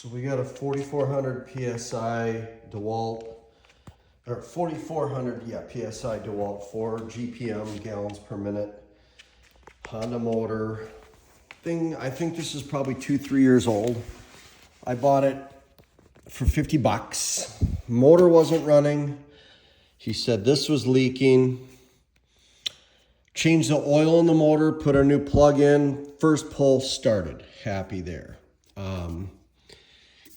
So we got a 4400 PSI DeWalt, or 4400, yeah, PSI DeWalt, 4 GPM, gallons per minute, Honda motor. Thing, I think this is probably 2-3 years old. I bought it for 50 bucks. Motor wasn't running. He said this was leaking. Changed the oil in the motor, put a new plug in. First pull started. Happy there.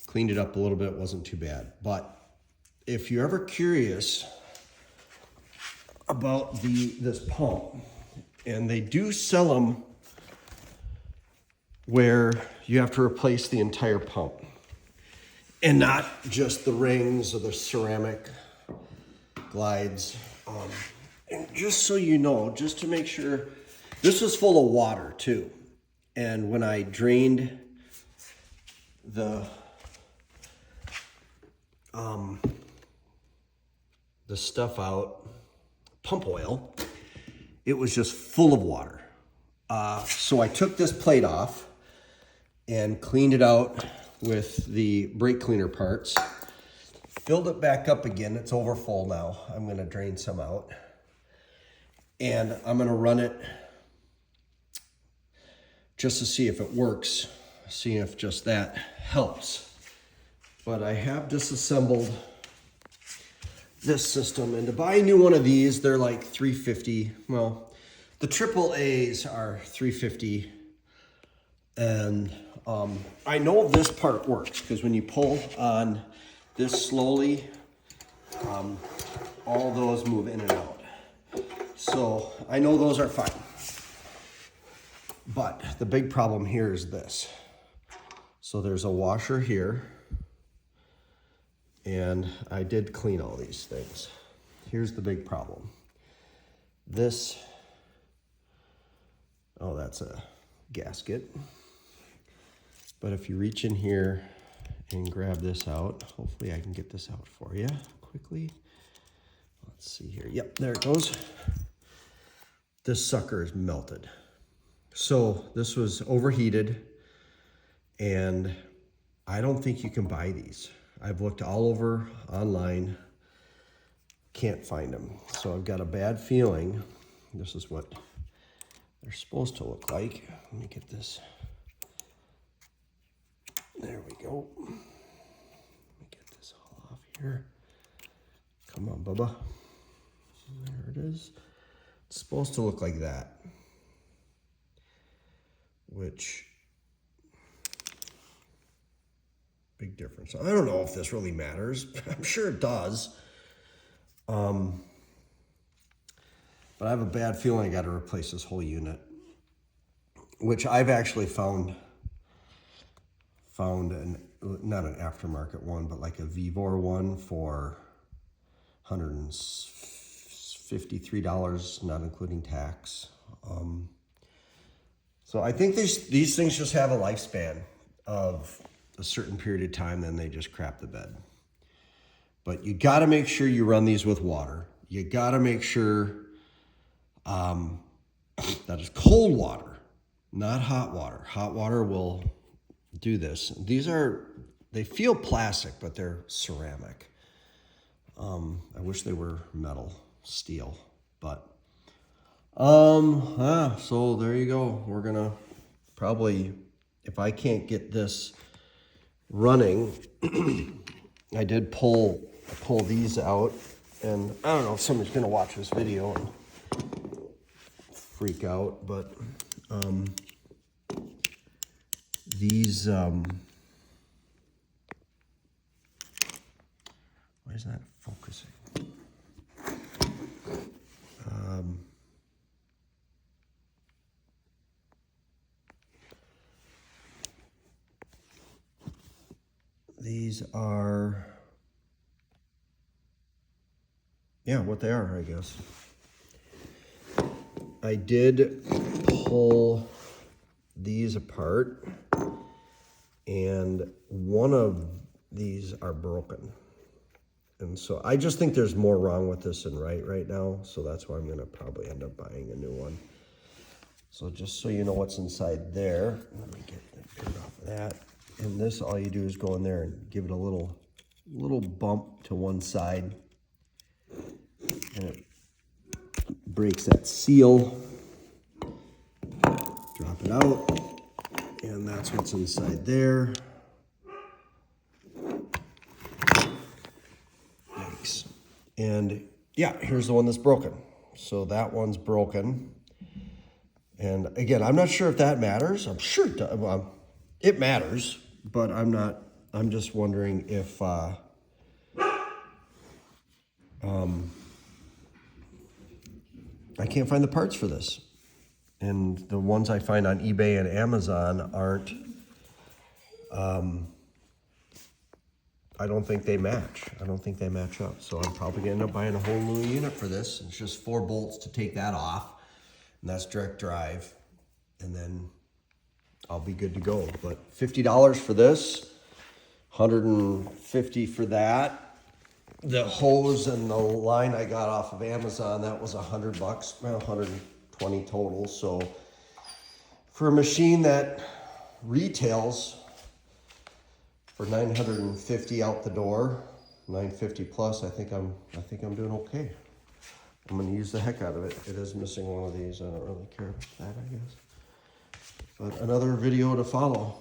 Cleaned it up a little bit, wasn't too bad. But if you're ever curious about this pump, and they do sell them where you have to replace the entire pump and not just the rings or the ceramic glides. And just so you know, just to make sure, this was full of water too. And when I drained the stuff out, pump oil, it was just full of water. So I took this plate off and cleaned it out with the brake cleaner parts. Filled it back up again. It's over full now. I'm gonna drain some out. And I'm gonna run it just to see if it works, see if just that helps. But I have disassembled this system, and to buy a new one of these, they're like $350. Well, the AAAs are $350. And I know this part works because when you pull on this slowly, all those move in and out. So I know those are fine. But the big problem here is this. So there's a washer here, and I did clean all these things. Here's the big problem. This, oh, that's a gasket. But if you reach in here and grab this out, hopefully I can get this out for you quickly. Let's see here. Yep, there it goes. This sucker is melted. So this was overheated, and I don't think you can buy these. I've looked all over online, can't find them. So I've got a bad feeling this is what they're supposed to look like. Let me get this. There we go. Let me get this all off here. Come on, Bubba. There it is. It's supposed to look like that. Which, big difference. I don't know if this really matters. I'm sure it does. But I have a bad feeling I got to replace this whole unit, which I've actually found not an aftermarket one, but like a Vivor one for $153, not including tax. So I think these things just have a lifespan of a certain period of time, then they just crap the bed. But you got to make sure you run these with water. You got to make sure that is cold water, not hot water. Hot water will do this. They feel plastic, but they're ceramic. I wish they were metal, steel, but so there you go. We're gonna probably, if I can't get this running, I did pull these out, and I don't know if somebody's gonna watch this video and freak out, but these why is that focusing? These are, yeah, what they are, I guess. I did pull these apart, and one of these are broken. And so I just think there's more wrong with this than right now. So that's why I'm gonna probably end up buying a new one. So just so you know what's inside there, let me get the dirt off of that. And this, all you do is go in there and give it a little bump to one side. And it breaks that seal. Drop it out. And that's what's inside there. Yikes. And yeah, here's the one that's broken. So that one's broken. And again, I'm not sure if that matters. I'm sure it does. Well, it matters, but I'm just wondering if I can't find the parts for this. And the ones I find on eBay and Amazon aren't, I don't think they match. I don't think they match up. So I'm probably gonna end up buying a whole new unit for this. It's just 4 bolts to take that off. And that's direct drive. And then I'll be good to go. But $50 for this, $150 for that. The hose and the line I got off of Amazon, that was $100, well, $120 total. So for a machine that retails for $950 out the door, $950 plus, I think I'm doing okay. I'm gonna use the heck out of it. It is missing one of these. I don't really care about that, I guess. But another video to follow.